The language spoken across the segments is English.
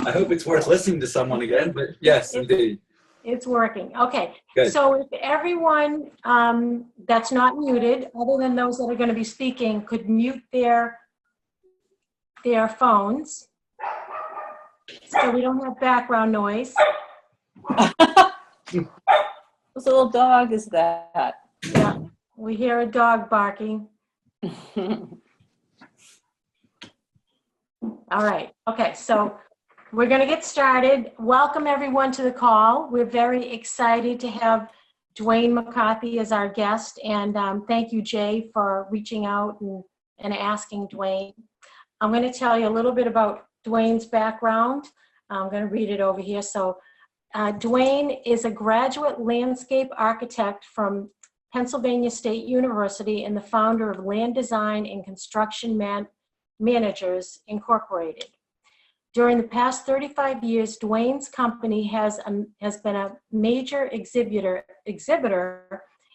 I hope it's worth listening to someone again, but yes, indeed. It's working. Okay. Good. So if everyone that's not muted, other than those that are going to be speaking, could mute their phones so we don't have background noise. Whose little dog is that? Yeah, we hear a dog barking. All right. Okay. So we're going to get started. Welcome everyone to the call. We're very excited to have Duane McCarthy as our guest, and thank you, Jay, for reaching out and asking Duane. I'm going to tell you a little bit about Duane's background. I'm going to read it over here. So Duane is a graduate landscape architect from Pennsylvania State University and the founder of Land Design and Construction Managers Incorporated. During the past 35 years, Duane's company has been a major exhibitor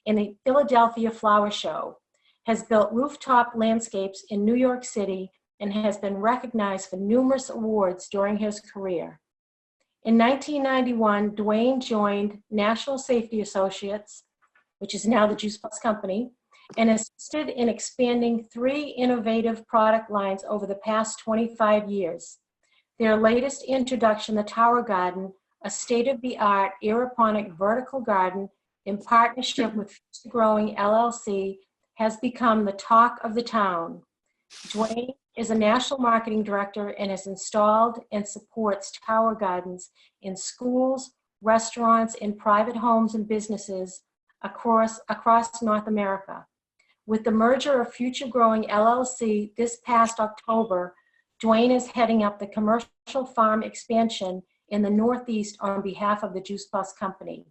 in the Philadelphia Flower Show, has built rooftop landscapes in New York City, and has been recognized for numerous awards during his career. In 1991, Duane joined National Safety Associates, which is now the Juice Plus Company, and assisted in expanding 3 innovative product lines over the past 25 years. Their latest introduction, the Tower Garden, a state-of-the-art aeroponic vertical garden in partnership with Future Growing LLC, has become the talk of the town. Duane is a national marketing director and has installed and supports tower gardens in schools, restaurants, and private homes and businesses across North America. With the merger of Future Growing LLC this past October, Duane is heading up the commercial farm expansion in the Northeast on behalf of the Juice Plus Company.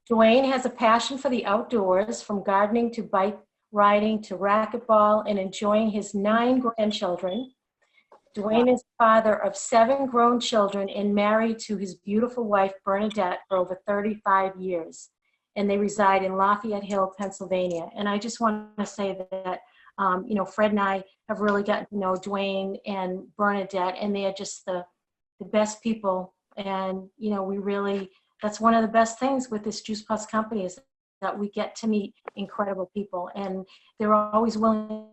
Duane has a passion for the outdoors, from gardening to bike riding to racquetball, and enjoying his 9 grandchildren. Duane is father of 7 grown children and married to his beautiful wife, Bernadette, for over 35 years. And they reside in Lafayette Hill, Pennsylvania. And I just want to say that, Fred and I have really gotten to know Duane and Bernadette, and they are just the best people. And, that's one of the best things with this Juice Plus Company, is that we get to meet incredible people, and they're always willing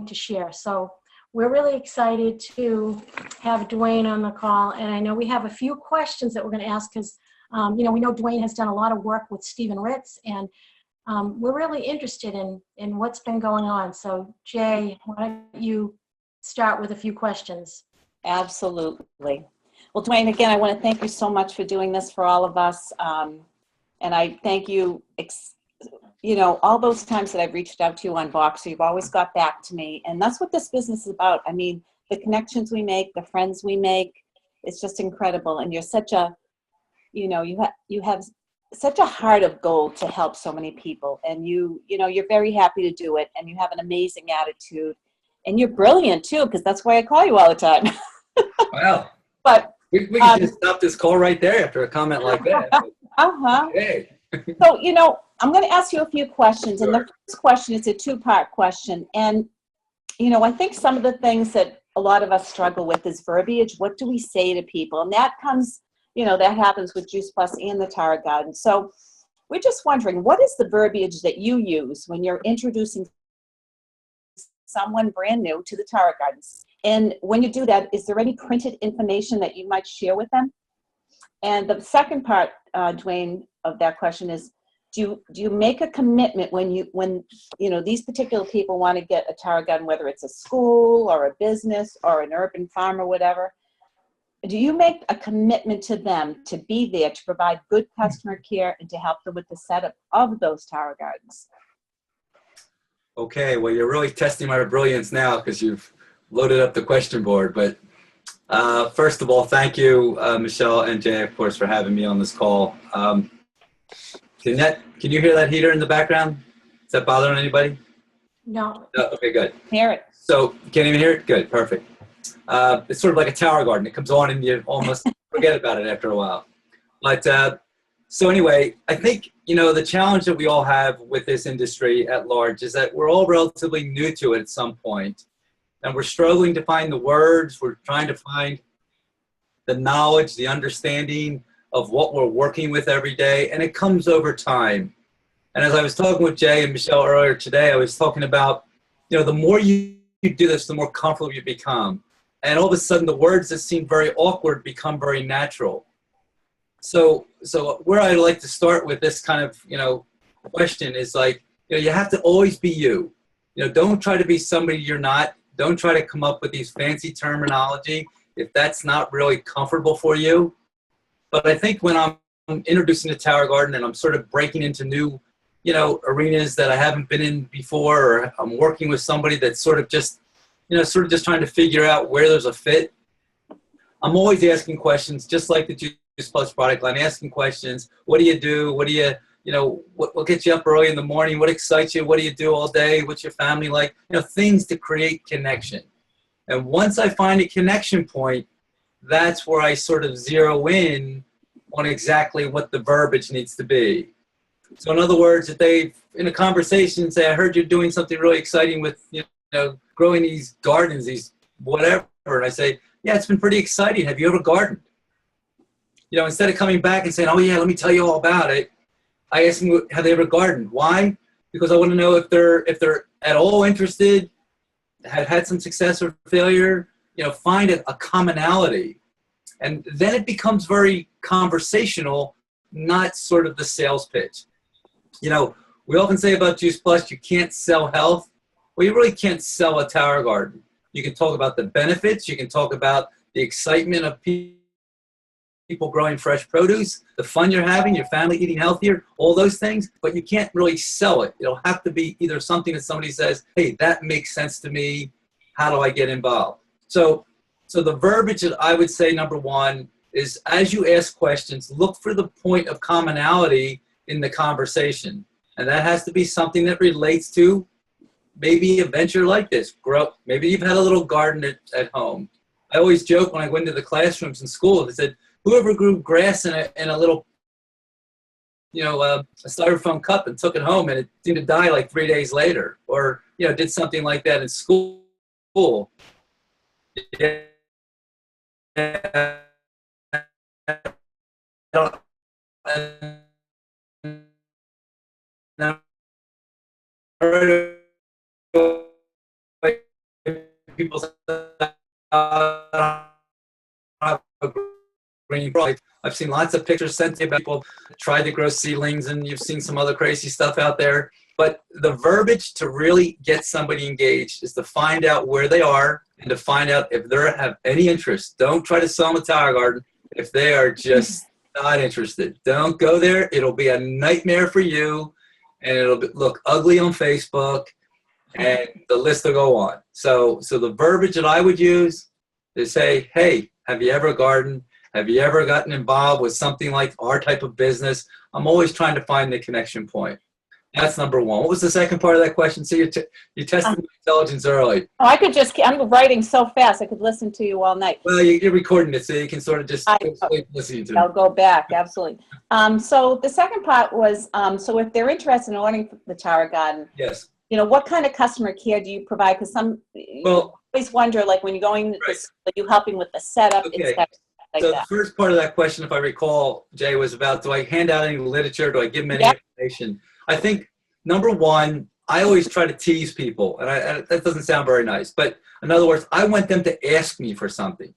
to share. So we're really excited to have Duane on the call. And I know we have a few questions that we're going to ask because, we know Duane has done a lot of work with Stephen Ritz, and we're really interested in what's been going on. So Jay, why don't you start with a few questions? Absolutely. Well, Duane, again, I want to thank you so much for doing this for all of us. And I thank you, all those times that I've reached out to you on Voxer, you've always got back to me. And that's what this business is about. I mean, the connections we make, the friends we make, it's just incredible. And you're such a, you have such a heart of gold to help so many people. And you're very happy to do it. And you have an amazing attitude. And you're brilliant too, because that's why I call you all the time. Wow. But we can just stop this call right there after a comment like that. Okay. So, I'm going to ask you a few questions. Sure. And the first question is a 2-part question. And, I think some of the things that a lot of us struggle with is verbiage. What do we say to people? And that comes, that happens with Juice Plus and the Tower Garden. So we're just wondering, what is the verbiage that you use when you're introducing someone brand new to the Tower Gardens? And when you do that, is there any printed information that you might share with them? And the second part, Duane, of that question is, do you make a commitment when these particular people want to get a Tower Garden, whether it's a school or a business or an urban farm or whatever? Do you make a commitment to them to be there to provide good customer care and to help them with the setup of those Tower Gardens? Okay, well, you're really testing my brilliance now because you've loaded up the question board. But first of all, thank you, Michelle and Jay, of course, for having me on this call. Can you hear that heater in the background? Is that bothering anybody? No. No? Okay, good. Hear it. So, you can't even hear it? Good, perfect. It's sort of like a tower garden. It comes on and you almost forget about it after a while. But so anyway, I think, the challenge that we all have with this industry at large is that we're all relatively new to it at some point. and we're struggling to find the words. We're trying to find the knowledge, the understanding of what we're working with every day, and it comes over time. And as I was talking with Jay and Michelle earlier today, I was talking about, the more you do this, the more comfortable you become. And all of a sudden, the words that seem very awkward become very natural. So where I like to start with this kind of, question is like, you have to always be you. Don't try to be somebody you're not. Don't try to come up with these fancy terminology if that's not really comfortable for you. But I think when I'm introducing the Tower Garden and I'm sort of breaking into new, arenas that I haven't been in before, or I'm working with somebody that's sort of just trying to figure out where there's a fit, I'm always asking questions, just like the Juice Plus product line, asking questions. What do you do? What do you, what gets you up early in the morning? What excites you? What do you do all day? What's your family like? Things to create connection. And once I find a connection point, that's where I sort of zero in on exactly what the verbiage needs to be. So in other words, if they, in a conversation, say, I heard you're doing something really exciting with, growing these gardens, these whatever. And I say, yeah, it's been pretty exciting. Have you ever gardened? Instead of coming back and saying, oh yeah, let me tell you all about it, I ask them, have they ever gardened? Why? Because I want to know if they're at all interested, have had some success or failure, find a commonality. And then it becomes very conversational, not sort of the sales pitch. We often say about Juice Plus, you can't sell health. Well, you really can't sell a Tower Garden. You can talk about the benefits. You can talk about the excitement of people growing fresh produce, the fun you're having, your family eating healthier, all those things, but you can't really sell it. It'll have to be either something that somebody says, hey, that makes sense to me. How do I get involved? So the verbiage that I would say, number one, is as you ask questions, look for the point of commonality in the conversation. And that has to be something that relates to maybe a venture like this. Maybe you've had a little garden at home. I always joke when I went into the classrooms in school, they said, whoever grew grass in a little, a styrofoam cup and took it home and it seemed to die like 3 days later, or, did something like that in school. Yeah. People say, I've seen lots of pictures sent to you about people tried to grow seedlings, and you've seen some other crazy stuff out there. But the verbiage to really get somebody engaged is to find out where they are and to find out if they have any interest. Don't try to sell them a Tower Garden if they are just not interested. Don't go there. It'll be a nightmare for you, and it'll look ugly on Facebook, and the list will go on. So the verbiage that I would use is say, hey, have you ever gardened? Have you ever gotten involved with something like our type of business? I'm always trying to find the connection point. That's number one. What was the second part of that question? So you tested my intelligence early. Oh, I'm writing so fast, I could listen to you all night. Well, you're recording it, so you can sort of just listen to it. I'll go back, absolutely. So the second part was, so if they're interested in ordering the Tower Garden, yes. What kind of customer care do you provide? Because you always wonder, like when you're going, right. Are you helping with the setup, okay. etc. Like so that. The first part of that question, if I recall, Jay, was about, do I hand out any literature? Do I give them any information? I think, number one, I always try to tease people, and that doesn't sound very nice. But in other words, I want them to ask me for something.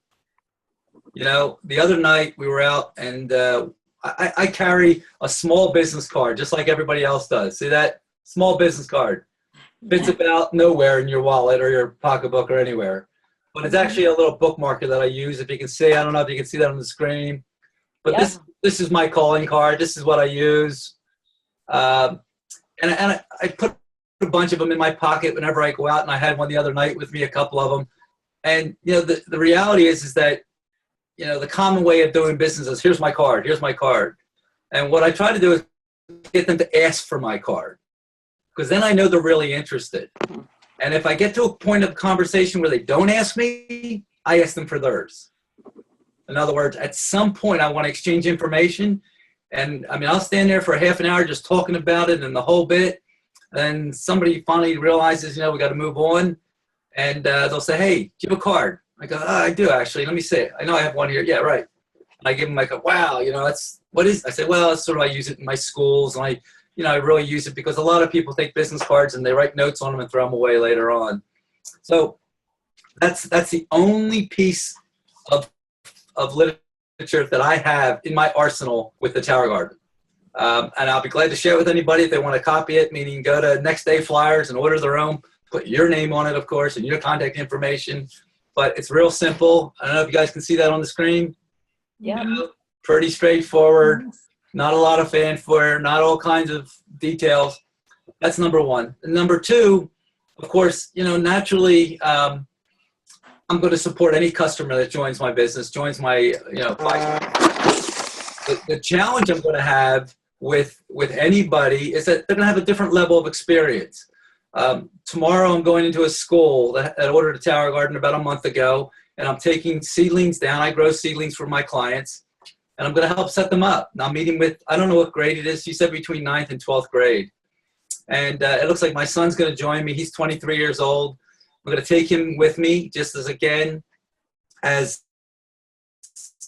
The other night we were out, and I carry a small business card, just like everybody else does. See that? Small business card. Fits about nowhere in your wallet or your pocketbook or anywhere. But it's actually a little bookmarker that I use. If you can see, I don't know if you can see that on the screen. But this is my calling card. This is what I use. And I put a bunch of them in my pocket whenever I go out, and I had one the other night with me, a couple of them. And, the reality is that, the common way of doing business is, here's my card. And what I try to do is get them to ask for my card, because then I know they're really interested. And if I get to a point of conversation where they don't ask me, I ask them for theirs. In other words, at some point I want to exchange information. And I'll stand there for a half an hour just talking about it and the whole bit. And somebody finally realizes, we got to move on. And they'll say, hey, do you have a card? I go, I do actually. Let me see it. I know I have one here. Yeah, right. And I give them like, wow, what is, I say, well, it's sort of, I use it in my schools. And I really use it because a lot of people take business cards and they write notes on them and throw them away later on. So that's the only piece of literature that I have in my arsenal with the Tower Garden. And I'll be glad to share it with anybody if they want to copy it, meaning go to Next Day Flyers and order their own, put your name on it, of course, and your contact information. But it's real simple. I don't know if you guys can see that on the screen. Yeah. Pretty straightforward. Not a lot of fanfare, not all kinds of details. That's number one. And number two, of course, naturally, I'm going to support any customer that joins my business, joins my, the challenge I'm going to have with anybody is that they're going to have a different level of experience. Tomorrow I'm going into a school that ordered a Tower Garden about a month ago, and I'm taking seedlings down. I grow seedlings for my clients, and I'm going to help set them up. Now I'm meeting with, I don't know what grade it is. You said between 9th and 12th grade. And it looks like my son's going to join me. He's 23 years old. I'm going to take him with me just as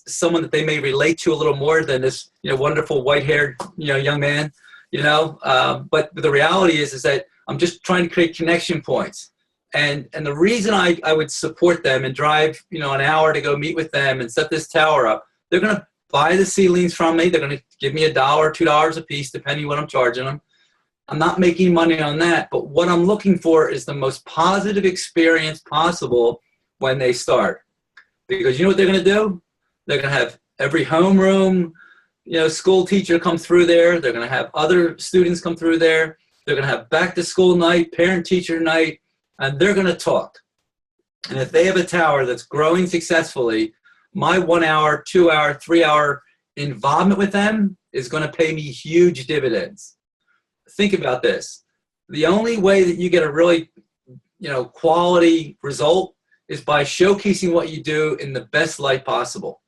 someone that they may relate to a little more than this, wonderful white-haired, young man, but the reality is that I'm just trying to create connection points. And the reason I would support them and drive, an hour to go meet with them and set this tower up, they're going to buy the seedlings from me. They're going to give me $1, $2 a piece, depending what I'm charging them. I'm not making money on that, but what I'm looking for is the most positive experience possible when they start. Because you know what they're going to do? They're going to have every homeroom, school teacher come through there. They're going to have other students come through there. They're going to have back to school night, parent teacher night, and they're going to talk. And if they have a tower that's growing successfully, my 1 hour, 2 hour, 3 hour involvement with them is going to pay me huge dividends. Think about this. The only way that you get a really, quality result is by showcasing what you do in the best light possible.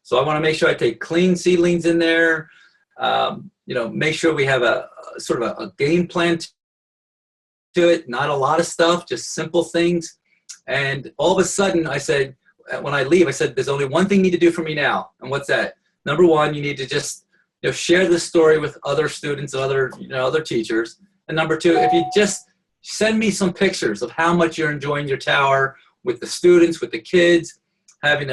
So I want to make sure I take clean seedlings in there, make sure we have a sort of a game plan to it, not a lot of stuff, just simple things. And all of a sudden I said, when I leave, I said, there's only one thing you need to do for me now. And what's that? Number one, you need to just share this story with other students and other teachers. And number two, if you just send me some pictures of how much you're enjoying your tower with the students, with the kids, having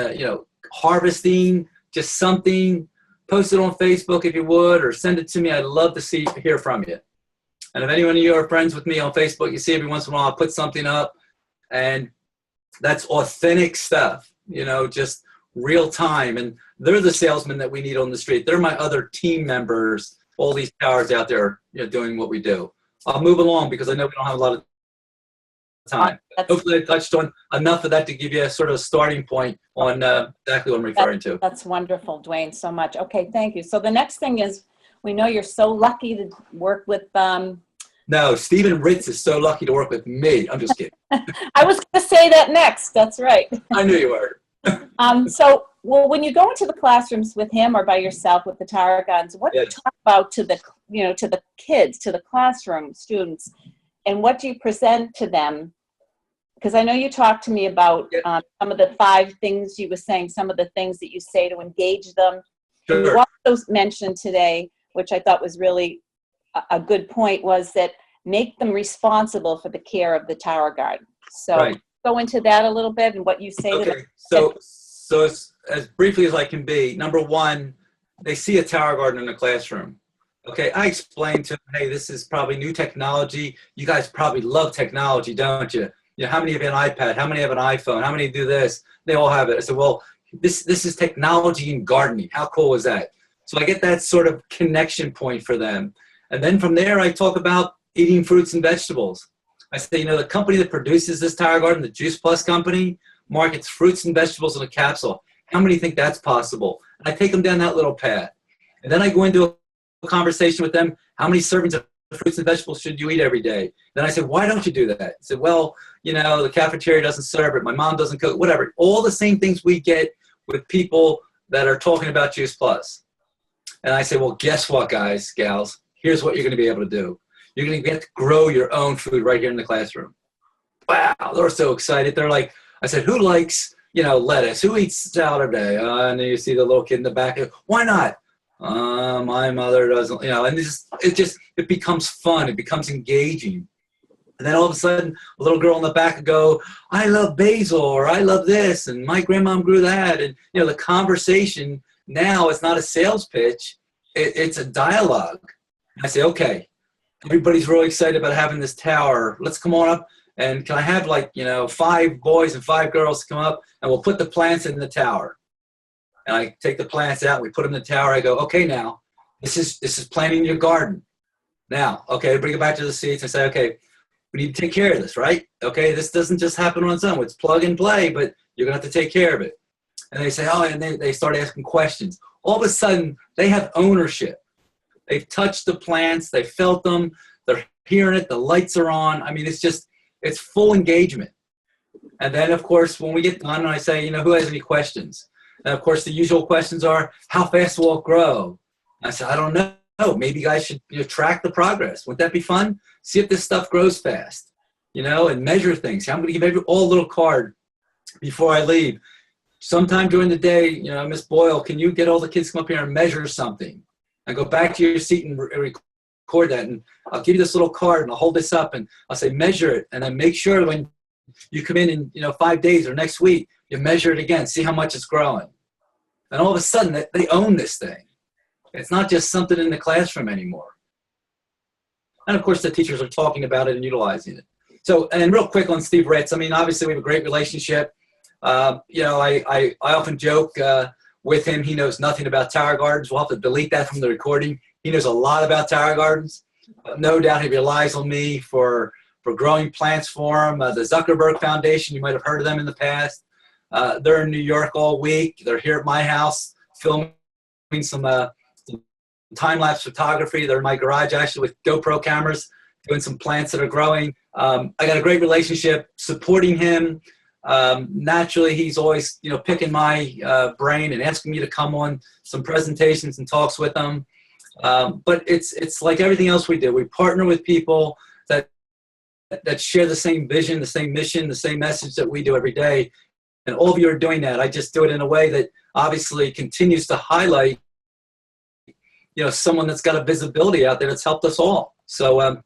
harvesting, just something, post it on Facebook if you would, or send it to me. I'd love to hear from you. And if anyone of you are friends with me on Facebook, you see every once in a while I put something up, and that's authentic stuff, just real time. And they're the salesmen that we need on the street. They're my other team members, all these towers out there, doing what we do. I'll move along because I know we don't have a lot of time. Hopefully I touched on enough of that to give you a sort of starting point on exactly what I'm referring to. That's wonderful, Duane, so much. Okay, thank you. So the next thing is, we know you're so lucky to work with No, Stephen Ritz is so lucky to work with me. I'm just kidding. I was going to say that next. That's right. I knew you were. When you go into the classrooms with him or by yourself with the Tower Gardens, what do you talk about to the kids, to the classroom students, and what do you present to them? Because I know you talked to me about some of the 5 things you were saying, some of the things that you say to engage them. Sure. And you also mentioned today, which I thought was really a good point, was that make them responsible for the care of the Tower Garden. So go into that a little bit and what you say to them. So as briefly as I can be, number one, they see a Tower Garden in the classroom. Okay, I explained to them, hey, this is probably new technology. You guys probably love technology, don't you? How many have an iPad? How many have an iPhone? How many do this? They all have it. I said, well, this is technology in gardening. How cool is that? So I get that sort of connection point for them. And then from there, I talk about eating fruits and vegetables. I say, the company that produces this Tower Garden, the Juice Plus company, markets fruits and vegetables in a capsule. How many think that's possible? And I take them down that little path. And then I go into a conversation with them. How many servings of fruits and vegetables should you eat every day? Then I said, why don't you do that? I said, well, the cafeteria doesn't serve it. My mom doesn't cook, whatever. All the same things we get with people that are talking about Juice Plus. And I say, well, guess what, guys, gals? Here's what you're going to be able to do. You're going to get to grow your own food right here in the classroom. wow, they're so excited. They're like, I said, who likes, lettuce? Who eats salad every day? And then you see the little kid in the back. Why not? My mother doesn't, and it becomes fun. It becomes engaging. And then all of a sudden, a little girl in the back would go, I love basil, or I love this, and my grandmom grew that. And, the conversation now is not a sales pitch. It's a dialogue. I say, okay, everybody's really excited about having this tower. Let's come on up. And can I have 5 boys and 5 girls come up, and we'll put the plants in the tower. And I take the plants out, we put them in the tower. I go, okay, now, this is planting your garden. Now, okay, bring it back to the seats and say, okay, we need to take care of this, right? Okay, this doesn't just happen on its own. It's plug and play, but you're going to have to take care of it. And they say, oh, and they start asking questions. All of a sudden, they have ownership. They've touched the plants. They felt them. They're hearing it. The lights are on. I mean, it's full engagement. And then, of course, when we get done, I say, who has any questions? And, of course, the usual questions are, how fast will it grow? I said, I don't know. Maybe you guys should track the progress. Wouldn't that be fun? See if this stuff grows fast, and measure things. I'm going to give all a little card before I leave. Sometime during the day, Miss Boyle, can you get all the kids to come up here and measure something? And go back to your seat and record that. And I'll give you this little card, and I'll hold this up, and I'll say, measure it. And then make sure when you come in 5 days or next week, you measure it again, see how much it's growing. And all of a sudden, they own this thing. It's not just something in the classroom anymore. And of course, the teachers are talking about it and utilizing it. So, and real quick on Steve Ritz, I mean, obviously we have a great relationship. I often joke with him, he knows nothing about tower gardens. We'll have to delete that from the recording. He knows a lot about tower gardens. No doubt he relies on me for growing plants for him. The Zuckerberg Foundation, you might have heard of them in the past. They're in New York all week. They're here at my house filming some time-lapse photography. They're in my garage actually with GoPro cameras doing some plants that are growing. I got a great relationship supporting him. Naturally, he's always picking my brain and asking me to come on some presentations and talks with him. But it's like everything else we do. We partner with people that share the same vision, the same mission, the same message that we do every day. And all of you are doing that. I just do it in a way that obviously continues to highlight someone that's got a visibility out there that's helped us all. So,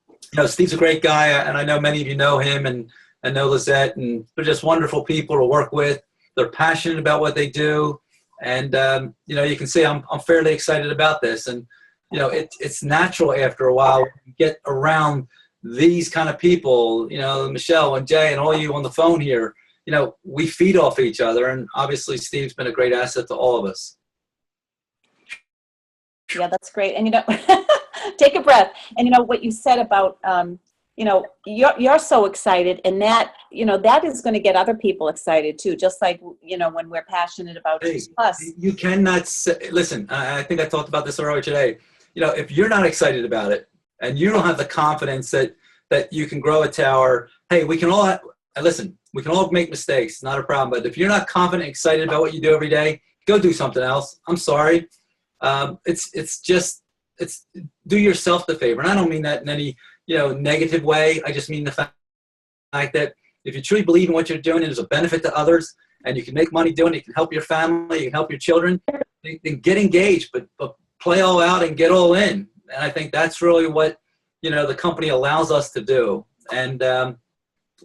Steve's a great guy, and I know many of you know him and know Lizette, and they're just wonderful people to work with. They're passionate about what they do, and you can see I'm fairly excited about this. And it's natural after a while when you get around these kind of people, Michelle and Jay and all you on the phone here. We feed off each other, and obviously Steve's been a great asset to all of us. Yeah, that's great. And take a breath. And what you said about you're so excited, and that that is going to get other people excited too. Just like when we're passionate about Juice Plus. You cannot listen. I think I talked about this earlier today. If you're not excited about it, and you don't have the confidence that you can grow a tower, hey, we can all listen. We can all make mistakes. Not a problem. But if you're not confident, excited about what you do every day, go do something else. I'm sorry. It's do yourself the favor. And I don't mean that in any, negative way. I just mean the fact that if you truly believe in what you're doing and there's a benefit to others and you can make money doing it, you can help your family, you can help your children, then get engaged, but play all out and get all in. And I think that's really what, the company allows us to do. And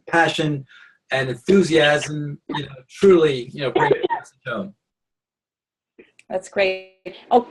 passion and enthusiasm, truly, bring it home. That's great. Oh,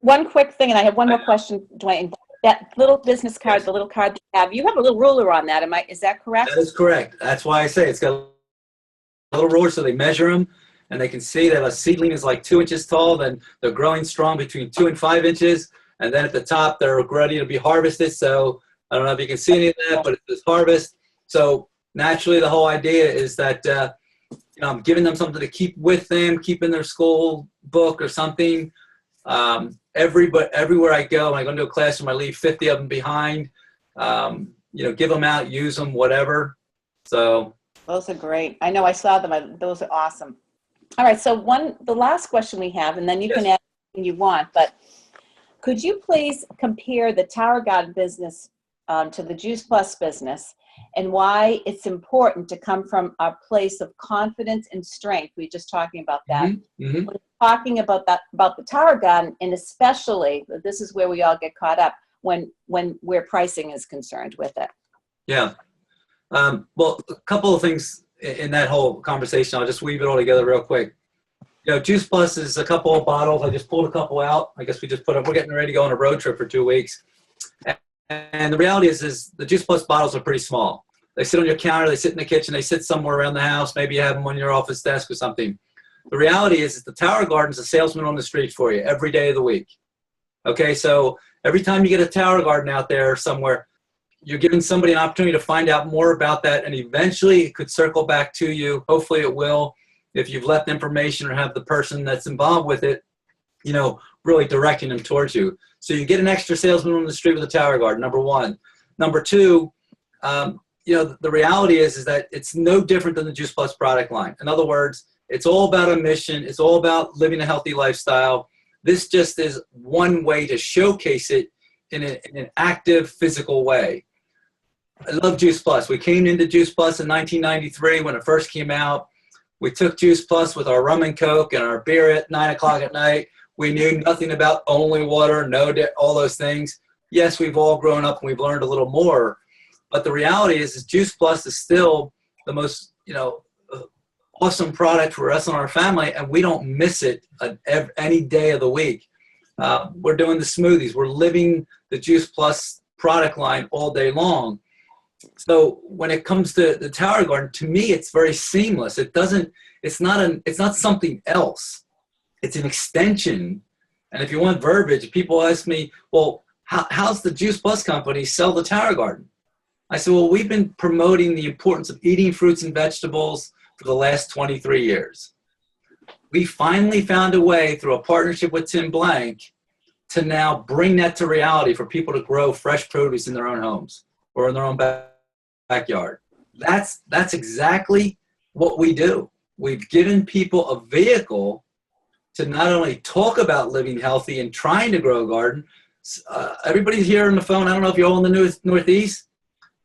one quick thing, and I have one more question, Duane. That little business card, the little card you have a little ruler on that. Is that correct? That is correct. That's why I say it's got a little ruler so they measure them and they can see that a seedling is like 2 inches tall, then they're growing strong between 2 and 5 inches. And then at the top, they're ready to be harvested. So I don't know if you can see any of that, but it's harvest. So naturally, the whole idea is that I'm giving them something to keep with them, keep in their school book or something. Everywhere I go, when I go into a classroom, I leave 50 of them behind. Give them out, use them, whatever. So those are great. I know I saw them. Those are awesome. All right. So the last question we have, and then you can add anything you want, but could you please compare the Tower Garden business to the Juice Plus business? and why it's important to come from a place of confidence and strength. We were just talking about that. Mm-hmm. We're talking about the Tower Garden, and especially, this is where we all get caught up when where pricing is concerned with it. Yeah. Well, a couple of things in that whole conversation. I'll just weave it all together real quick. You know, Juice Plus is a couple of bottles. I just pulled a couple out. I guess we just we're getting ready to go on a road trip for 2 weeks. And the reality is the Juice Plus bottles are pretty small. They sit on your counter, they sit in the kitchen, they sit somewhere around the house. Maybe you have them on your office desk or something. The reality is the Tower Garden's a salesman on the street for you every day of the week. Okay, so every time you get a Tower Garden out there somewhere, you're giving somebody an opportunity to find out more about that, and eventually it could circle back to you. Hopefully it will, if you've left information or have the person that's involved with it, you know, really directing them towards you. So you get an extra salesman on the street with a Tower Garden, number one. Number two, you know, the reality is that it's no different than the Juice Plus product line. In other words, it's all about a mission. It's all about living a healthy lifestyle. This just is one way to showcase it in an active, physical way. I love Juice Plus. We came into Juice Plus in 1993 when it first came out. We took Juice Plus with our rum and Coke and our beer at 9 o'clock at night. We knew nothing about only water, all those things. Yes, we've all grown up and we've learned a little more. But the reality is Juice Plus is still the most, you know, awesome product for us and our family, and we don't miss it any day of the week. We're doing the smoothies. We're living the Juice Plus product line all day long. So when it comes to the Tower Garden, to me, it's very seamless. It's not something else. It's an extension. And if you want verbiage, people ask me, well, how's the Juice Plus company sell the Tower Garden? I said, well, we've been promoting the importance of eating fruits and vegetables for the last 23 years. We finally found a way through a partnership with Tim Blank to now bring that to reality for people to grow fresh produce in their own homes or in their own backyard. That's exactly what we do. We've given people a vehicle to not only talk about living healthy and trying to grow a garden. Everybody's here on the phone. I don't know if you're all in the Northeast,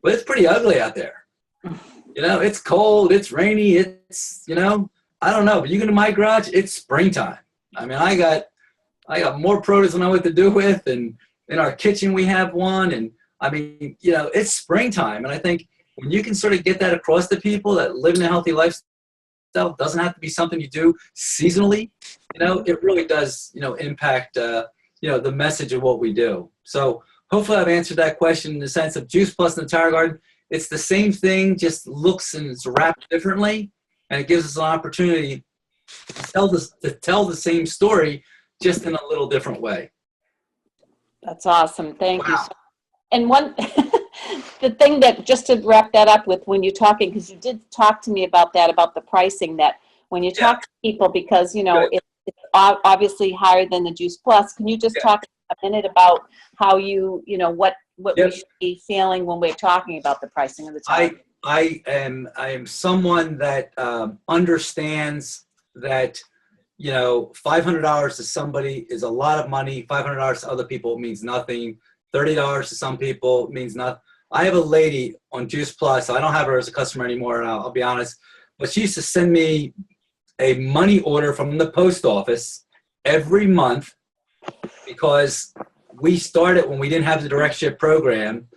but it's pretty ugly out there. You know, it's cold, it's rainy, it's, you know, I don't know, but you go to my garage, it's springtime. I mean, I got more produce than I know what to do with, and in our kitchen we have one, and I mean, you know, it's springtime, and I think when you can sort of get that across to people that living a healthy lifestyle doesn't have to be something you do seasonally, you know, it really does, you know, impact, you know, the message of what we do. So hopefully I've answered that question in the sense of Juice Plus and the Tower Garden. It's the same thing, just looks and it's wrapped differently, and it gives us an opportunity to tell the same story, just in a little different way. That's awesome. Thank you. And one, the thing that, just to wrap that up with when you're talking, because you did talk to me about that, about the pricing, that when you talk to people, because, you know, it's obviously higher than the Juice Plus, can you just talk a minute about how you know, what we should be feeling when we're talking about the pricing of the time? I am someone that understands that, you know, $500 to somebody is a lot of money. $500 to other people means nothing. $30 to some people means nothing. I have a lady on Juice Plus. I don't have her as a customer anymore, and I'll be honest, but she used to send me a money order from the post office every month, because we started when we didn't have the direct ship program,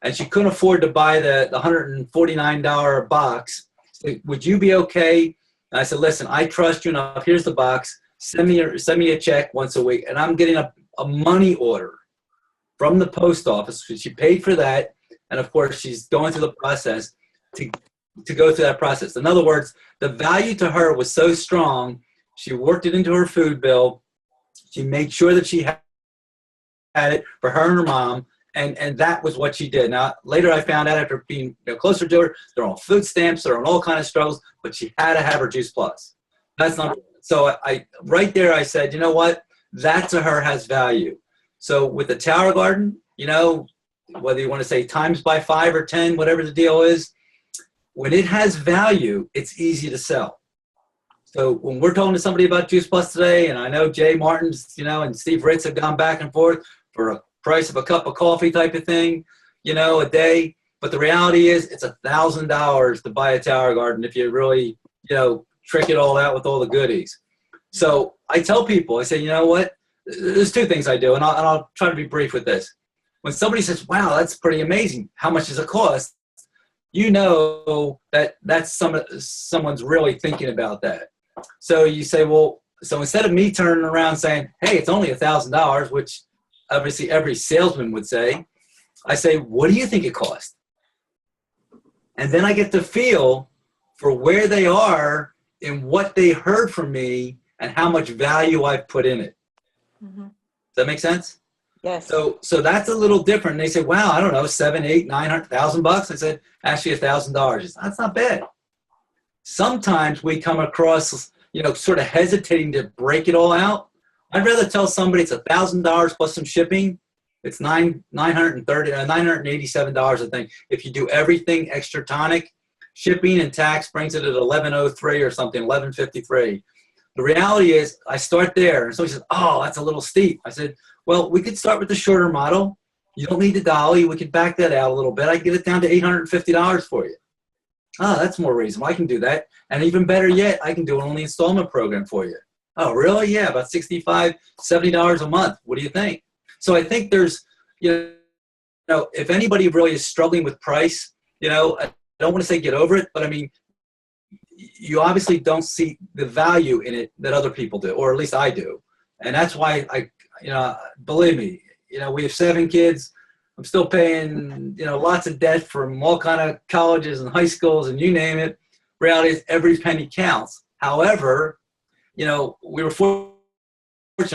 and she couldn't afford to buy the $149 box. So, would you be okay? And I said, listen, I trust you enough. Here's the box. Send me a check once a week. And I'm getting a money order from the post office. She paid for that. And of course, she's going through the process to go through that process. In other words, the value to her was so strong, she worked it into her food bill. She made sure that she had it for her and her mom, and that was what she did. Now, later I found out, after being closer to her, they're on food stamps, they're on all kinds of struggles, but she had to have her Juice Plus. That's not so. I right there, I said, you know what? That to her has value. So with the Tower Garden, you know, whether you want to say times by 5 or 10, whatever the deal is, when it has value, it's easy to sell. So when we're talking to somebody about Juice Plus today, and I know Jay Martin's, you know, and Steve Ritz have gone back and forth for a price of a cup of coffee type of thing, you know, a day. But the reality is it's $1,000 to buy a tower garden if you really, trick it all out with all the goodies. So I tell people, I say, you know what? There's two things I do, and I'll try to be brief with this. When somebody says, wow, that's pretty amazing, how much does it cost? You know that's someone's really thinking about that. So you say, well, so instead of me turning around saying, hey, it's only $1,000, which obviously every salesman would say, I say, what do you think it costs? And then I get to feel for where they are and what they heard from me and how much value I've put in it. Mhm. Does that make sense? Yes. So that's a little different. And they say, wow, I don't know, $700,000, $800,000, $900,000. I said, actually $1,000. That's not bad. Sometimes we come across, sort of hesitating to break it all out. I'd rather tell somebody it's $1,000 plus some shipping. It's $987, I think. If you do everything extra tonic, shipping and tax brings it at 1103 or something, 1153. The reality is, I start there, and somebody says, "Oh, that's a little steep." I said, "Well, we could start with the shorter model. You don't need the dolly. We could back that out a little bit. I can get it down to $850 for you." Oh, that's more reasonable. I can do that. And even better yet, I can do an only installment program for you. Oh, really? Yeah, about $65, $70 a month. What do you think? So I think there's, if anybody really is struggling with price, I don't want to say get over it, but I mean, you obviously don't see the value in it that other people do, or at least I do. And that's why believe me, we have 7 kids. I'm still paying, lots of debt from all kind of colleges and high schools and you name it. Reality is every penny counts. However, we were fortunate.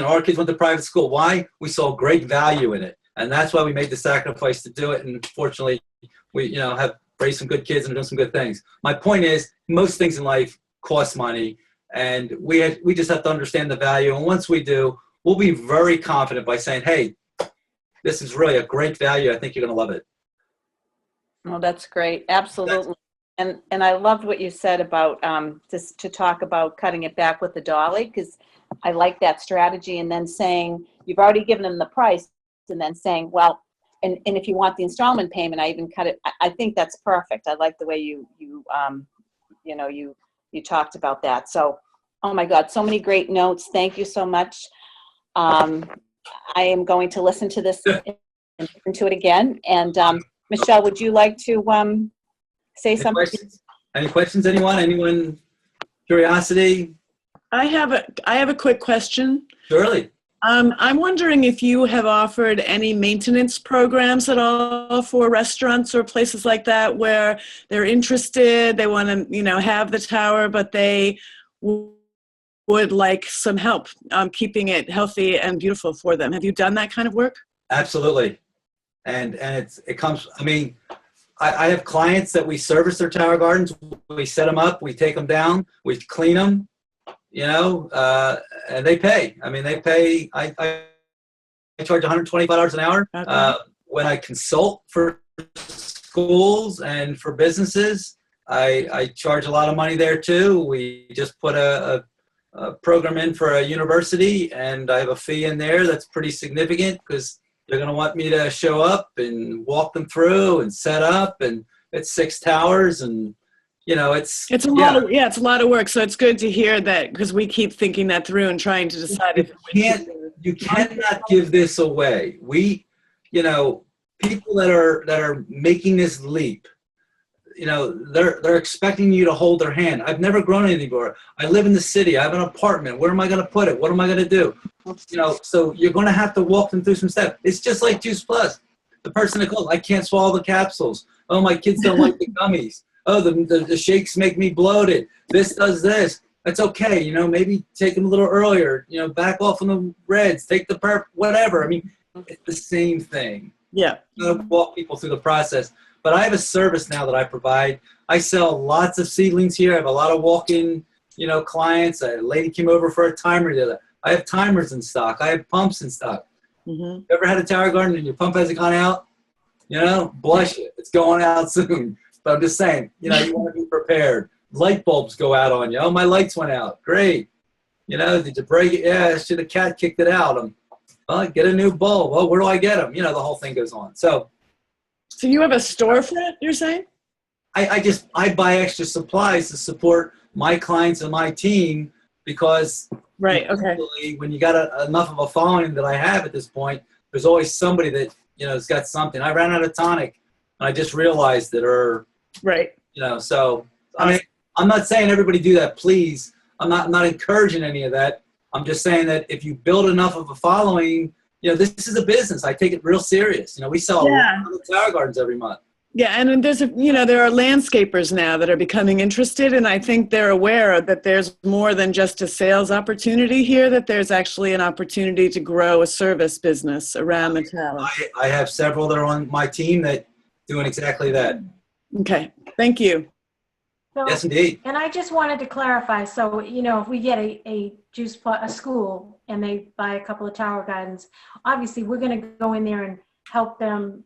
Our kids went to private school. Why? We saw great value in it. And that's why we made the sacrifice to do it. And fortunately, we, have raised some good kids and done some good things. My point is, most things in life cost money. And we just have to understand the value. And once we do, we'll be very confident by saying, hey, this is really a great value. I think you're going to love it. Well, that's great. Absolutely. And I loved what you said about just to talk about cutting it back with the dolly, because I like that strategy. And then saying, you've already given them the price, and then saying, well, and if you want the installment payment, I even cut it. I think that's perfect. I like the way you talked about that. So, oh my God, so many great notes. Thank you so much. I am going to listen to this and listen to it again. And Michelle, would you like to say something? Any questions? Anyone? Curiosity? I have a quick question. Surely. I'm wondering if you have offered any maintenance programs at all for restaurants or places like that where they're interested, they want to, have the tower, but they would like some help keeping it healthy and beautiful for them. Have you done that kind of work? Absolutely. And it comes, I have clients that we service their tower gardens. We set them up, we take them down, we clean them, and they pay. They pay. I charge $125 an hour. Okay. When I consult for schools and for businesses, I charge a lot of money there too. We just put a program in for a university, and I have a fee in there that's pretty significant because they're going to want me to show up and walk them through and set up, and it's 6 towers, and it's a lot of it's a lot of work. So it's good to hear that, because we keep thinking that through and trying to decide you cannot give this away. We, people that are making this leap, they're expecting you to hold their hand. I've never grown anything before. I live in the city. I have an apartment. Where am I going to put it? What am I going to do? So you're going to have to walk them through some steps. It's just like Juice Plus. The person that calls, I can't swallow the capsules. Oh, my kids don't like the gummies. Oh, the shakes make me bloated. This does this. That's okay. Maybe take them a little earlier. Back off on the reds. Take the perp, whatever. It's the same thing. Yeah. Walk people through the process. But I have a service now that I provide. I sell lots of seedlings here. I have a lot of walk-in, clients. A lady came over for a timer the other day. I have timers in stock. I have pumps in stock. Mm-hmm. You ever had a tower garden and your pump hasn't gone out? Blush it. It's going out soon. But I'm just saying, you want to be prepared. Light bulbs go out on you. Oh, my lights went out. Great. Did you break it? Yeah, the cat kicked it out. Well, get a new bulb. Well, where do I get them? The whole thing goes on. So So you have a storefront, you're saying? I buy extra supplies to support my clients and my team because Right, okay. eventually, when you got enough of a following that I have at this point, there's always somebody that, has got something. I ran out of tonic and I just realized that, Right. so, I mean, I'm not saying everybody do that, please. I'm not encouraging any of that. I'm just saying that if you build enough of a following, this is a business. I take it real serious. We sell a lot of tower gardens every month. Yeah, and there's there are landscapers now that are becoming interested, and I think they're aware that there's more than just a sales opportunity here, that there's actually an opportunity to grow a service business around the tower. I have several that are on my team that doing exactly that. Okay, thank you. So, Yes, indeed. and I just wanted to clarify, so, if we get a school and they buy a couple of tower gardens, obviously we're going to go in there and help them,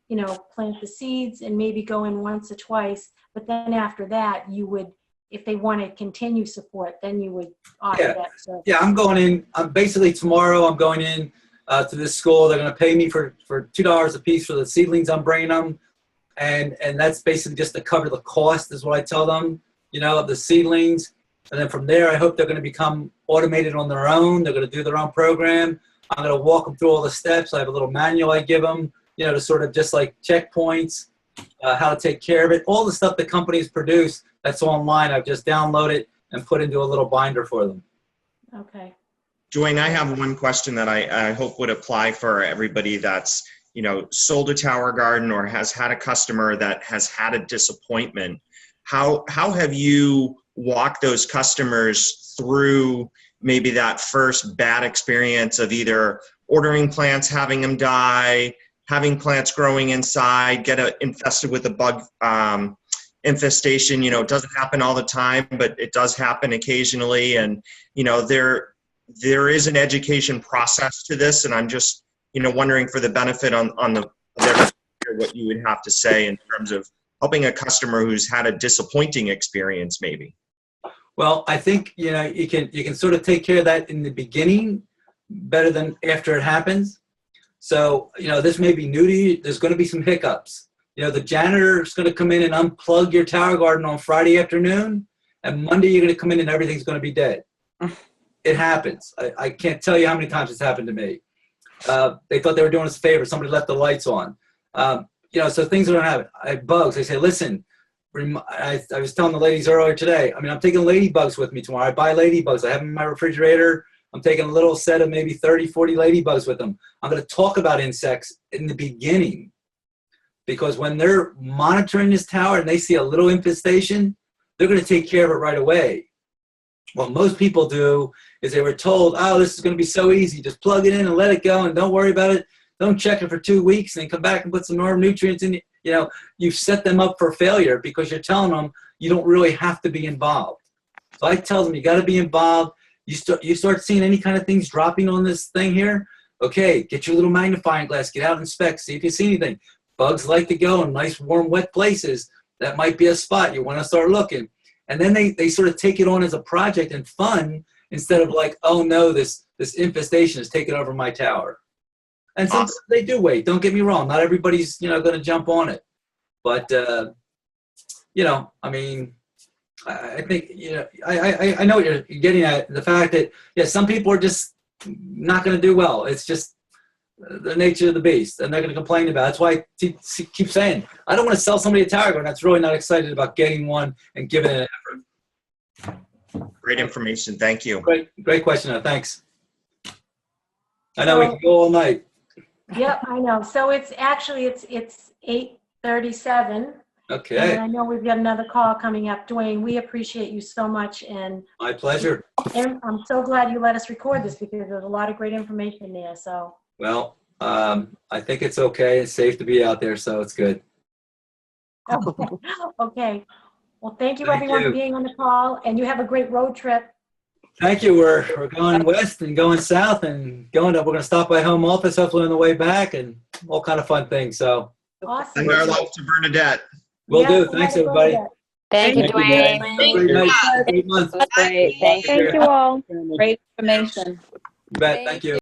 plant the seeds and maybe go in once or twice. But then after that, you would, if they want to continue support, then you would offer that service. Yeah, I'm going in. Basically tomorrow I'm going in to this school. They're going to pay me for $2 a piece for the seedlings I'm bringing them. And that's basically just to cover the cost is what I tell them, of the seedlings. And then from there, I hope they're going to become automated on their own. They're going to do their own program. I'm going to walk them through all the steps. I have a little manual I give them, to sort of just like checkpoints, how to take care of it. All the stuff the companies produce that's online, I've just downloaded and put into a little binder for them. Okay. Duane, I have one question that I hope would apply for everybody that's, sold a tower garden or has had a customer that has had a disappointment. How have you walked those customers through maybe that first bad experience of either ordering plants, having them die, having plants growing inside, get infested with a bug infestation? It doesn't happen all the time, but it does happen occasionally. And, there is an education process to this. And I'm just, wondering for the benefit on what you would have to say in terms of helping a customer who's had a disappointing experience maybe. Well, I think, you can sort of take care of that in the beginning better than after it happens. So, this may be new to you. There's going to be some hiccups. The janitor's going to come in and unplug your tower garden on Friday afternoon, and Monday you're going to come in and everything's going to be dead. It happens. I can't tell you how many times it's happened to me. They thought they were doing us a favor. Somebody left the lights on. So things are going to happen. I have bugs. They say, listen, I was telling the ladies earlier today, I'm taking ladybugs with me tomorrow. I buy ladybugs. I have them in my refrigerator. I'm taking a little set of maybe 30, 40 ladybugs with them. I'm going to talk about insects in the beginning because when they're monitoring this tower and they see a little infestation, they're going to take care of it right away. What most people do is they were told, oh, this is going to be so easy. Just plug it in and let it go and don't worry about it. Don't check it for 2 weeks and then come back and put some more nutrients in. You've set them up for failure because you're telling them you don't really have to be involved. So I tell them you got to be involved. You start seeing any kind of things dropping on this thing here. Okay, get your little magnifying glass. Get out and inspect. See if you see anything. Bugs like to go in nice, warm, wet places. That might be a spot you want to start looking. And then they sort of take it on as a project and fun instead of like, oh no, this infestation is taking over my tower. And sometimes they do wait. Don't get me wrong. Not everybody's going to jump on it. But I think I know what you're getting at. The fact that some people are just not going to do well. It's just the nature of the beast, and they're going to complain about it. That's why I keep saying I don't want to sell somebody a tower garden that's really not excited about getting one and giving it an effort. Great information. Thank you. Great question. Thanks. I know we can go all night. Yep, I know. So it's 8:37. Okay. And I know we've got another call coming up. Duane, we appreciate you so much. And my pleasure. I'm so glad you let us record this because there's a lot of great information there. So. Well, I think it's okay. It's safe to be out there, so it's good. Okay. Well, thank you everyone for being on the call, and you have a great road trip. Thank you. We're going west and going south and going up. We're going to stop by home office hopefully on the way back and all kind of fun things. So Awesome. Send our love to Bernadette. Will do. Thanks, everybody. Thank you, Duane. Great night. Great month. Great. Thank you all. Great information. You bet. Thank you.